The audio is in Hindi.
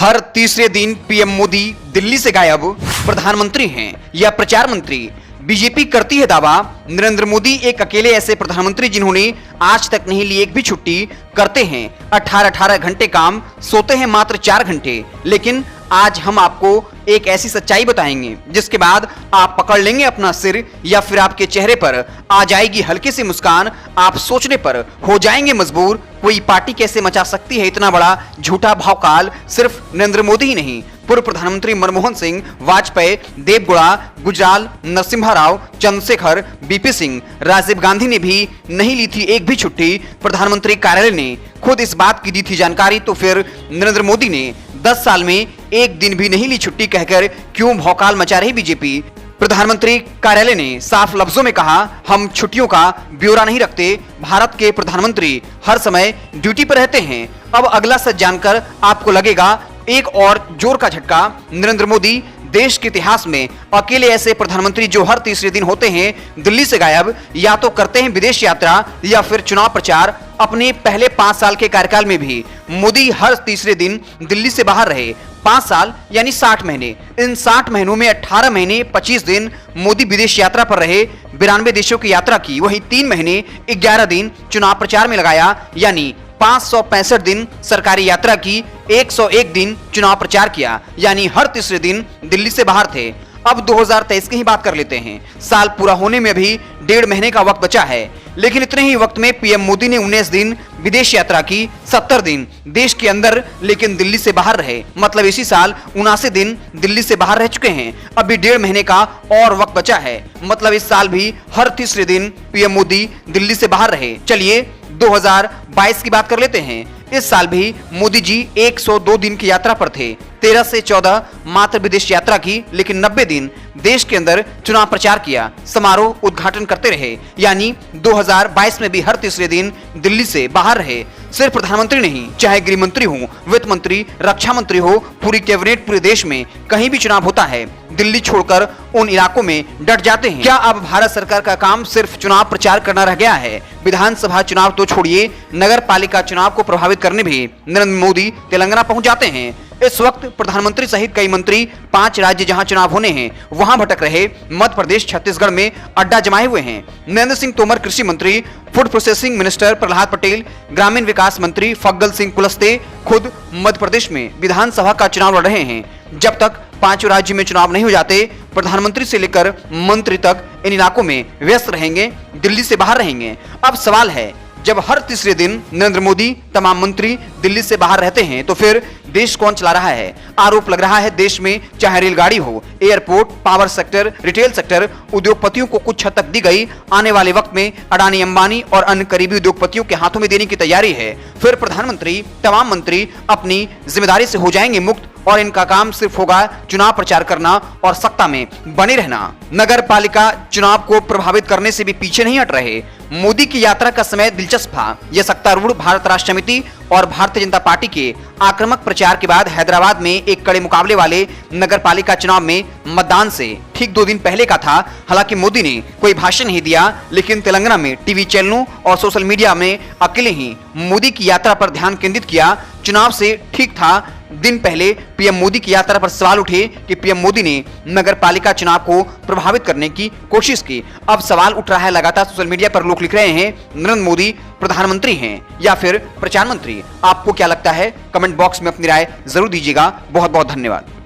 हर तीसरे दिन पीएम मोदी दिल्ली से गायब। प्रधानमंत्री हैं या प्रचार मंत्री? बीजेपी करती है दावा, नरेंद्र मोदी एक अकेले ऐसे प्रधानमंत्री जिन्होंने आज तक नहीं ली एक भी छुट्टी। करते हैं 18-18 घंटे काम, सोते हैं मात्र 4 घंटे। लेकिन आज हम आपको एक ऐसी सच्चाई बताएंगे जिसके बाद आप पकड़ लेंगे अपना सिर या फिर आपके चेहरे पर आ जाएगी हल्की सी मुस्कान। आप सोचने पर हो जाएंगे मजबूर, कोई पार्टी कैसे मचा सकती है इतना बड़ा झूठा भौकाल। सिर्फ नरेंद्र मोदी ही नहीं, पूर्व प्रधानमंत्री मनमोहन सिंह, वाजपेयी, देवगौड़ा, गुजराल, नरसिम्हा राव, चंद्रशेखर, बीपी सिंह, राजीव गांधी ने भी नहीं ली थी एक भी छुट्टी। प्रधानमंत्री कार्यालय ने खुद इस बात की दी थी जानकारी, तो फिर नरेंद्र मोदी ने 10 साल में एक दिन भी नहीं ली छुट्टी कहकर क्यों भौकाल मचा रही बीजेपी? प्रधानमंत्री कार्यालय ने साफ लफ्जों में कहा, हम छुट्टियों का ब्यौरा नहीं रखते। भारत के प्रधानमंत्री हर समय ड्यूटी पर रहते हैं। अब अगला सच जानकर आपको लगेगा एक और जोर का झटका। नरेंद्र मोदी देश के इतिहास में अकेले ऐसे प्रधानमंत्री जो हर तीसरे दिन होते हैं दिल्ली से गायब। या तो करते हैं विदेश यात्रा या फिर चुनाव प्रचार। अपने पहले 5 साल के कार्यकाल में भी मोदी हर तीसरे दिन दिल्ली से बाहर रहे। 5 साल यानी 60 महीने। इन 60 महीनों में 18 महीने 25 दिन मोदी विदेश यात्रा पर रहे, 92 देशों की यात्रा की। वहीं 3 महीने 11 दिन चुनाव प्रचार में लगाया, यानी 565 दिन सरकारी यात्रा की, 101 दिन चुनाव प्रचार किया, यानी हर तीसरे दिन दिल्ली से बाहर थे। अब 2023 की ही बात कर लेते हैं। साल पूरा होने में भी 1.5 महीने का वक्त बचा है, लेकिन इतने ही वक्त में पीएम मोदी ने 19 दिन विदेश यात्रा की, 70 दिन देश के अंदर लेकिन दिल्ली से बाहर रहे। मतलब इसी साल 79 दिन दिल्ली से बाहर रह चुके हैं। अभी 1.5 महीने का और वक्त बचा है। मतलब इस साल भी हर तीसरे दिन पीएम मोदी दिल्ली से बाहर रहे। चलिए 2022 की बात कर लेते हैं। इस साल भी मोदी जी 102 दिन की यात्रा पर थे। 13 से 14 मात्र विदेश यात्रा की, लेकिन 90 दिन देश के अंदर चुनाव प्रचार किया, समारोह उद्घाटन करते रहे। यानी 2022 में भी हर तीसरे दिन दिल्ली से बाहर रहे। सिर्फ प्रधानमंत्री नहीं, चाहे गृह मंत्री हो, वित्त मंत्री, रक्षा मंत्री हो, पूरी कैबिनेट पूरे देश में कहीं भी चुनाव होता है दिल्ली छोड़कर उन इलाकों में डट जाते हैं। क्या अब भारत सरकार का काम सिर्फ चुनाव प्रचार करना रह गया है? विधानसभा चुनाव तो छोड़िए, नगर पालिका चुनाव को प्रभावित करने भी नरेंद्र मोदी तेलंगाना पहुंच जाते हैं। इस वक्त प्रधानमंत्री सहित कई मंत्री 5 राज्य जहां चुनाव होने हैं वहां भटक रहे। मध्य प्रदेश, छत्तीसगढ़ में अड्डा जमाए हुए हैं। नरेंद्र सिंह तोमर कृषि मंत्री, food processing minister Prahlad Patel, ग्रामीण विकास मंत्री फग्गल सिंह कुलस्ते खुद मध्य प्रदेश में विधानसभा का चुनाव लड़ रहे हैं। जब तक 5 राज्यों में चुनाव नहीं हो जाते, प्रधानमंत्री से लेकर मंत्री तक इन इलाकों में व्यस्त रहेंगे, दिल्ली से बाहर रहेंगे। अब सवाल है, जब हर तीसरे दिन नरेंद्र मोदी, तमाम मंत्री दिल्ली से बाहर रहते हैं, तो फिर देश कौन चला रहा है? आरोप लग रहा है देश में चाहे रेलगाड़ी हो, airport, power sector, retail sector, उद्योगपतियों को कुछ हद तक दी गई। आने वाले वक्त में अडानी, अंबानी और अन्य करीबी उद्योगपतियों के हाथों में देने की तैयारी है। फिर प्रधानमंत्री, तमाम मंत्री अपनी जिम्मेदारी से हो जाएंगे मुक्त और इनका काम सिर्फ होगा चुनाव प्रचार करना और सत्ता में बने रहना। नगर पालिका चुनाव को प्रभावित करने से भी पीछे नहीं हट रहे। मोदी की यात्रा का समय दिलचस्प था। यह सत्तारूढ़ भारत राष्ट्र समिति और भारतीय जनता पार्टी के आक्रामक प्रचार के बाद हैदराबाद में एक कड़े मुकाबले वाले नगर पालिका चुनाव में मतदान से ठीक 2 दिन पहले का था। हालांकि मोदी ने कोई भाषण नहीं दिया, लेकिन तेलंगाना में टीवी चैनलों और सोशल मीडिया में अकेले ही मोदी की यात्रा पर ध्यान केंद्रित किया। चुनाव से ठीक था दिन पहले पीएम मोदी की यात्रा पर सवाल उठे कि पीएम मोदी ने नगर पालिका चुनाव को प्रभावित करने की कोशिश की। अब सवाल उठ रहा है, लगातार सोशल मीडिया पर लोग लिख रहे हैं, नरेंद्र मोदी प्रधानमंत्री हैं या फिर प्रचार मंत्री? आपको क्या लगता है? कमेंट बॉक्स में अपनी राय जरूर दीजिएगा। बहुत बहुत धन्यवाद।